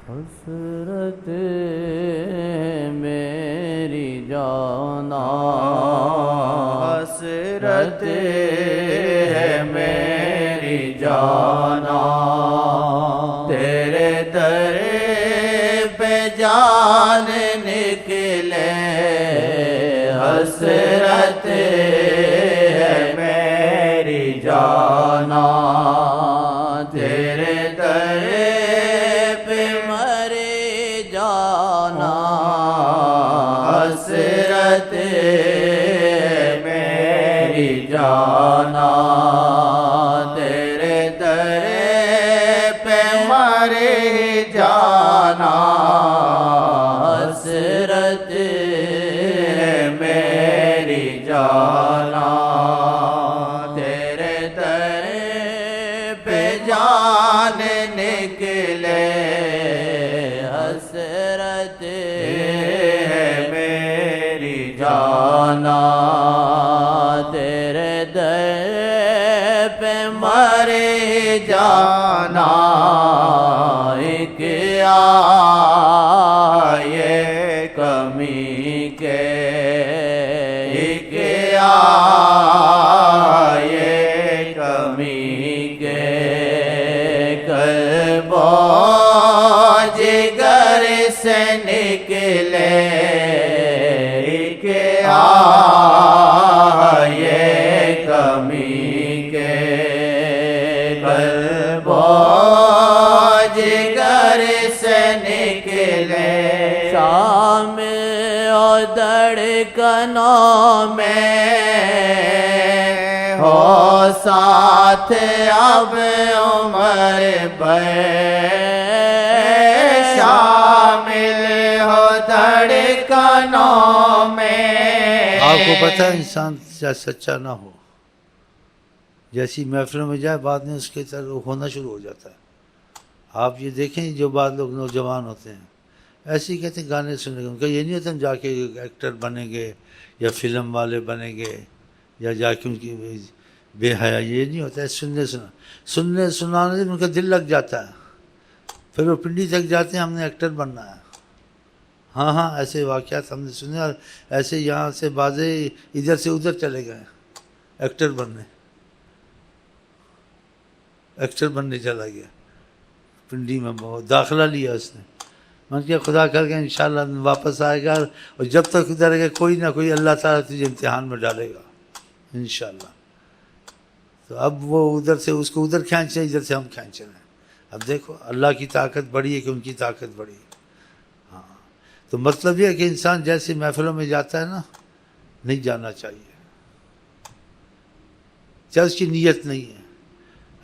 حسرت میری جانا، حسرت ہے میری جانا، تیرے در پہ جان نکلے، حسرت ہے میری جانا، تیرے در پہ مر جانا، حسرت میری جانا، تیرے در پہ مر جانا، حسرت میری جانا، تیرے در پہ جان نکلے، حسرت ہے میری جانا، تیرے در پہ مر جانا، ایک آئے کمی کے، ایک آئے کمی کے، قلب و جگر سے نکلے، ایک آئے کمی کے، قلب و جگر سے نکلے، شام اور دھڑکنوں میں ہو ساتھ اب عمر پر، شامل ہو دھڑکنوں میں۔ آپ کو پتہ ہے انسان سچا نہ ہو، جیسی محفلوں میں جائے بعد میں اس کے طرف ہونا شروع ہو جاتا ہے۔ آپ یہ دیکھیں جو بعض لوگ نوجوان ہوتے ہیں ایسے ہی کہتے ہیں گانے سننے کے، ان کا یہ نہیں ہوتا ہم جا کے ایکٹر بنیں گے یا فلم والے بنیں گے یا جا کے ان کی بے حیا، یہ نہیں ہوتا ہے۔ سننے سنانے سے ان کا دل لگ جاتا ہے، پھر وہ پنڈی تک جاتے ہیں ہم نے ایکٹر بننا ہے۔ ہاں ایسے واقعات ہم نے سنے، اور ایسے یہاں سے بازے ادھر سے ادھر چلے گئے ایکٹر بننے چلا گیا پنڈی میں، بہت داخلہ لیا اس نے۔ میں نے کہا خدا کر کے انشاءاللہ واپس آئے گا، اور جب تک ادھر ہے کوئی نہ کوئی اللہ تعالیٰ تجھے امتحان میں ڈالے گا انشاءاللہ۔ تو اب وہ ادھر سے اس کو ادھر کھینچ رہے، ادھر سے ہم کھینچ رہے ہیں۔ اب دیکھو اللہ کی طاقت بڑی ہے کہ ان کی طاقت بڑی ہے۔ ہاں تو مطلب یہ ہے کہ انسان جیسے محفلوں میں جاتا ہے نا، نہیں جانا چاہیے، چرچ کی نیت نہیں ہے۔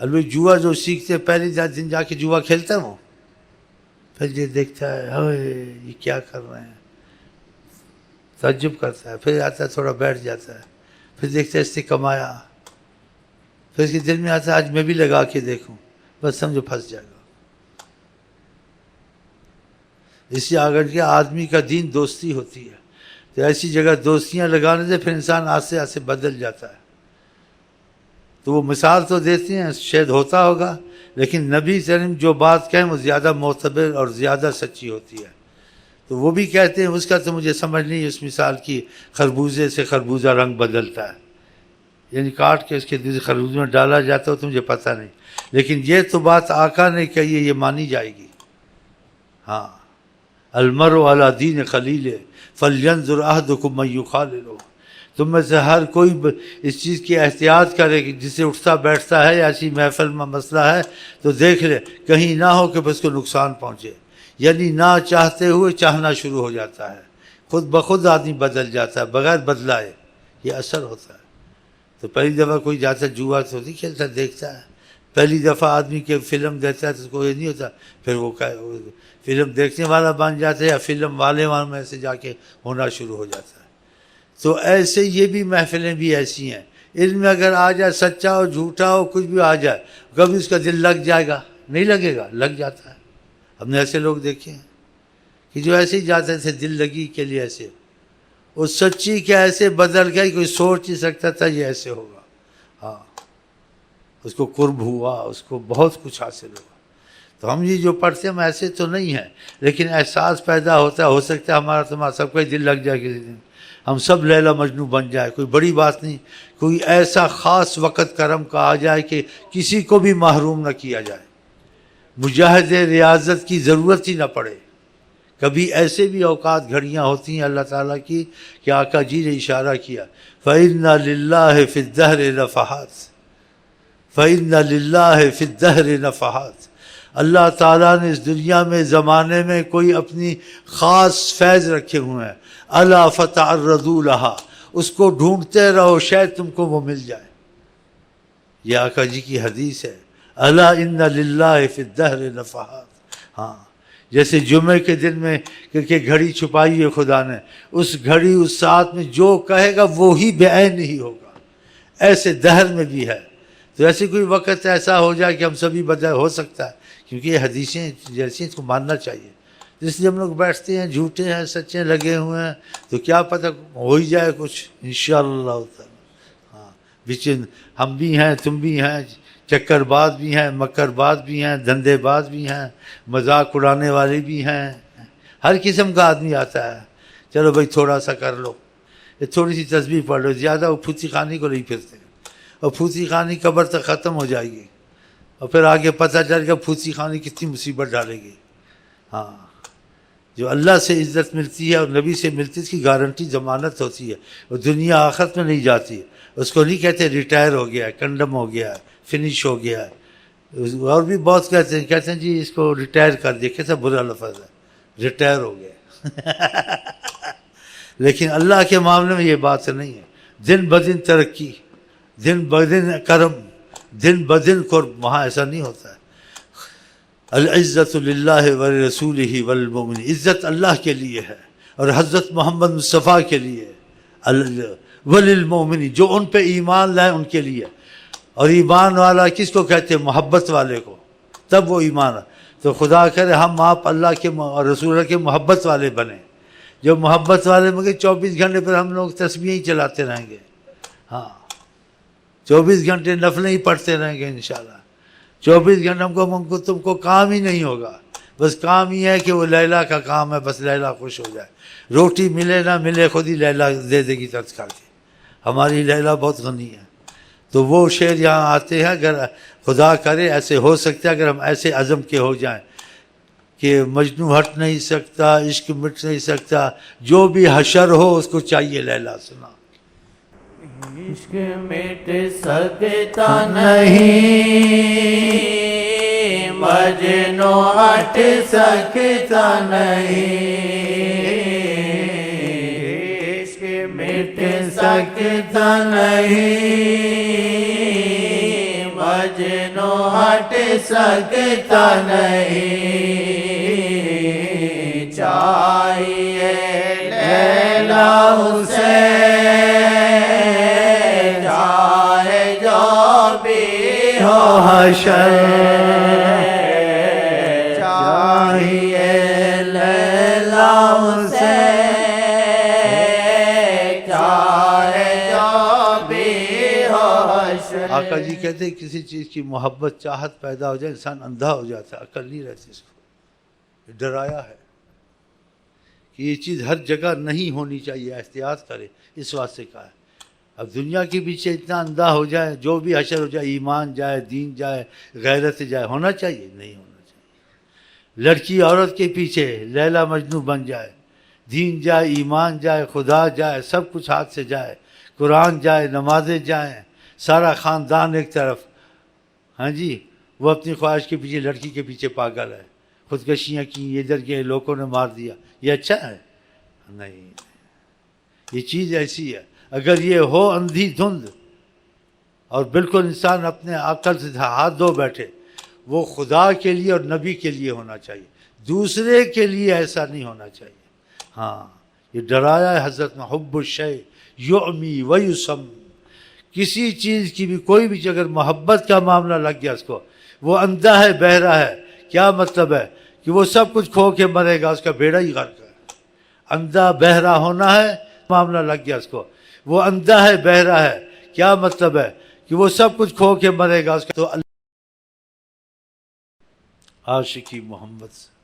البتہ جوا جو سیکھتے پہلے دن جا کے جوا کھیلتا ہے وہ، پھر یہ دیکھتا ہے یہ کیا کر رہے ہیں، تعجب کرتا ہے، پھر آتا ہے تھوڑا بیٹھ جاتا ہے، پھر دیکھتا ہے اس نے کمایا، پھر اس کے دل میں آتا ہے آج میں بھی لگا کے دیکھوں، بس سمجھو پھنس جائے گا۔ اس لیے اگر کہ آدمی کا دین دوستی ہوتی ہے تو ایسی جگہ دوستیاں لگانے سے پھر انسان آہستہ آہستہ بدل جاتا ہے۔ تو وہ مثال تو دیتے ہیں، شاید ہوتا ہوگا، لیکن نبی صلی اللہ علیہ وسلم جو بات کہیں وہ زیادہ معتبر اور زیادہ سچی ہوتی ہے۔ تو وہ بھی کہتے ہیں اس کا تو مجھے سمجھ نہیں اس مثال کی، خربوزے سے خربوزہ رنگ بدلتا ہے، یعنی کاٹ کے اس کے خربوزے میں ڈالا جاتا ہو تو مجھے پتہ نہیں، لیکن یہ تو بات آقا نے کہی ہے، یہ مانی جائے گی۔ ہاں المرء علی دین خلیل فلینظر احدکم من یخالل، تم میں سے ہر کوئی اس چیز کی احتیاط کرے کہ جسے اٹھتا بیٹھتا ہے ایسی محفل میں مسئلہ ہے تو دیکھ لے کہیں نہ ہو کہ اس کو نقصان پہنچے، یعنی نہ چاہتے ہوئے چاہنا شروع ہو جاتا ہے، خود بخود آدمی بدل جاتا ہے بغیر بدلائے، یہ اثر ہوتا ہے۔ تو پہلی دفعہ کوئی جاتا جوا تو نہیں کھیلتا، دیکھتا ہے، پہلی دفعہ آدمی کے فلم دیتا ہے تو اس کو یہ نہیں ہوتا، پھر وہ فلم دیکھنے والا بن جاتا ہے یا فلم والے میں سے جا کے ہونا شروع ہو جاتا ہے۔ تو ایسے یہ بھی محفلیں بھی ایسی ہیں، علم میں اگر آ جائے سچا ہو جھوٹا ہو کچھ بھی آ جائے، کبھی اس کا دل لگ جائے گا، نہیں لگے گا، لگ جاتا ہے۔ ہم نے ایسے لوگ دیکھے ہیں کہ جو ایسے ہی جاتے تھے دل لگی کے لیے، ایسے وہ سچی کے ایسے بدل گئے کوئی سوچ نہیں سکتا تھا یہ ایسے ہوگا۔ ہاں اس کو قرب ہوا، اس کو بہت کچھ حاصل ہوا۔ تو ہم یہ جو پڑھتے ہیں ہم ایسے تو نہیں ہیں، لیکن احساس پیدا ہوتا ہے، ہو سکتا ہے ہمارا تمہارا سب کا ہی دل لگ جائے کسی دن، ہم سب لیلا مجنوں بن جائے، کوئی بڑی بات نہیں، کوئی ایسا خاص وقت کرم کا آ جائے کہ کسی کو بھی محروم نہ کیا جائے، مجاہد ریاضت کی ضرورت ہی نہ پڑے۔ کبھی ایسے بھی اوقات گھڑیاں ہوتی ہیں اللہ تعالیٰ کی کہ آقا جی نے اشارہ کیا فَإِنَّ لِلَّهِ فِي الدَّهْرِ نَفَحَاتٍ، فَإِنَّ لِلَّهِ فِي الدَّهْرِ نَفَحَاتٍ، اللہ تعالیٰ نے اس دنیا میں زمانے میں کوئی اپنی خاص فیض رکھے ہوئے ہیں، الا فَتَعَرَّضُوا لَهَا، اس کو ڈھونڈتے رہو شاید تم کو وہ مل جائے۔ یہ آقا جی کی حدیث ہے، الا ان للہ فی الدہر نفحات۔ ہاں، جیسے جمعے کے دن میں کہ گھڑی چھپائی ہے خدا نے، اس گھڑی اس ساتھ میں جو کہے گا وہی بعین ہی ہوگا، ایسے دہر میں بھی ہے۔ تو ایسے کوئی وقت ایسا ہو جائے کہ ہم سبھی بدل، ہو سکتا ہے، کیونکہ یہ حدیثیں جیسی اس کو ماننا چاہیے، اس لیے ہم لوگ بیٹھتے ہیں، جھوٹے ہیں سچے لگے ہوئے ہیں، تو کیا پتہ ہو ہی جائے کچھ انشاءاللہ تعالی۔ ہاں، بیچ ہم بھی ہیں، تم بھی ہیں، چکر باز بھی ہیں، مکر باز بھی ہیں، دھندے باز بھی ہیں، مذاق اڑانے والے بھی ہیں، ہر قسم کا آدمی آتا ہے۔ چلو بھائی تھوڑا سا کر لو، یہ تھوڑی سی تسبیح پڑھ لو، زیادہ وہ پھوتی خانی کو نہیں پھرتے، اور پھوتی خانی قبر تک ختم ہو جائے گی، اور پھر آگے پتہ چل گا پھوتی خانی کتنی مصیبت ڈالے گی۔ ہاں، جو اللہ سے عزت ملتی ہے اور نبی سے ملتی ہے اس کی گارنٹی ضمانت ہوتی ہے، اور دنیا آخرت میں نہیں جاتی، اس کو نہیں کہتے ریٹائر ہو گیا ہے، کنڈم ہو گیا ہے، فنش ہو گیا ہے۔ اور بھی بہت کہتے ہیں جی اس کو ریٹائر کر دیا، کیسا برا لفظ ہے، ریٹائر ہو گیا۔ لیکن اللہ کے معاملے میں یہ بات نہیں ہے، دن بدن ترقی، دن بدن کرم، دن بدن قرب، وہاں ایسا نہیں ہوتا ہے۔ العزت للہ ولرسولہ والمؤمنین، عزت اللہ کے لیے ہے اور حضرت محمد مصطفیٰ کے لیے، وللمؤمنین، جو ان پہ ایمان لائے ان کے لیے۔ اور ایمان والا کس کو کہتے ہیں؟ محبت والے کو، تب وہ ایمان ہے۔ تو خدا کرے ہم آپ اللہ کے اور رسول اللہ کے محبت والے بنیں، جو محبت والے مگر 24 گھنٹے پر ہم لوگ تسبیح ہی چلاتے رہیں گے، ہاں 24 گھنٹے نفلیں ہی پڑھتے رہیں گے انشاءاللہ، 24 گھنٹے ہم کو تم کو کام ہی نہیں ہوگا، بس کام یہ ہے کہ وہ لیلا کا کام ہے، بس لیلا خوش ہو جائے، روٹی ملے نہ ملے خود ہی لیلا دے دے گی ترس کر کے، ہماری لیلا بہت غنی ہے۔ تو وہ شعر یہاں آتے ہیں، اگر خدا کرے ایسے ہو سکتا ہے، اگر ہم ایسے عزم کے ہو جائیں کہ مجنوں ہٹ نہیں سکتا، عشق مٹ نہیں سکتا، جو بھی حشر ہو اس کو چاہیے لیلا سنا۔ عشق مٹ سکتا نہیں، مجنوں ہٹ سکتا نہیں، عشق مٹ سکتا نہیں، مجنوں ہٹ سکتا نہیں، چاہیے لیلا اسے حشر، چاہیے لیلا اسے چاہے جو بھی ہو حشر۔ آقا جی کہتے ہیں کسی چیز کی محبت چاہت پیدا ہو جائے انسان اندھا ہو جاتا ہے، عقل نہیں رہتی اس کو، ڈرایا ہے کہ یہ چیز ہر جگہ نہیں ہونی چاہیے، احتیاط کرے، اس واسطے کہا ہے۔ اب دنیا کے پیچھے اتنا اندھا ہو جائے، جو بھی حشر ہو جائے، ایمان جائے، دین جائے، غیرت جائے، ہونا چاہیے؟ نہیں ہونا چاہیے۔ لڑکی عورت کے پیچھے لیلا مجنوں بن جائے، دین جائے، ایمان جائے، خدا جائے، سب کچھ ہاتھ سے جائے، قرآن جائے، نمازیں جائیں، سارا خاندان ایک طرف، ہاں جی، وہ اپنی خواہش کے پیچھے، لڑکی کے پیچھے پاگل ہے، خودکشیاں کی، ادھر کے لوگوں نے مار دیا، یہ اچھا ہے؟ نہیں، یہ چیز ایسی ہے۔ اگر یہ ہو اندھی دھند اور بالکل انسان اپنے عقل سے ہاتھ دھو بیٹھے، وہ خدا کے لیے اور نبی کے لیے ہونا چاہیے، دوسرے کے لیے ایسا نہیں ہونا چاہیے۔ ہاں، یہ ڈرایا ہے حضرت میں، حب الشیء یعمی ویسم، کسی چیز کی بھی کوئی بھی اگر محبت کا معاملہ لگ گیا اس کو، وہ اندھا ہے، بہرا ہے۔ کیا مطلب ہے؟ کہ وہ سب کچھ کھو کے مرے گا، اس کا بیڑا ہی غرق ہے۔ اندھا بہرا ہونا ہے، معاملہ لگ گیا اس کو، وہ اندھا ہے، بہرا ہے، کیا مطلب ہے؟ کہ وہ سب کچھ کھو کے مرے گا، اس کا تو عاشقی محمد سے.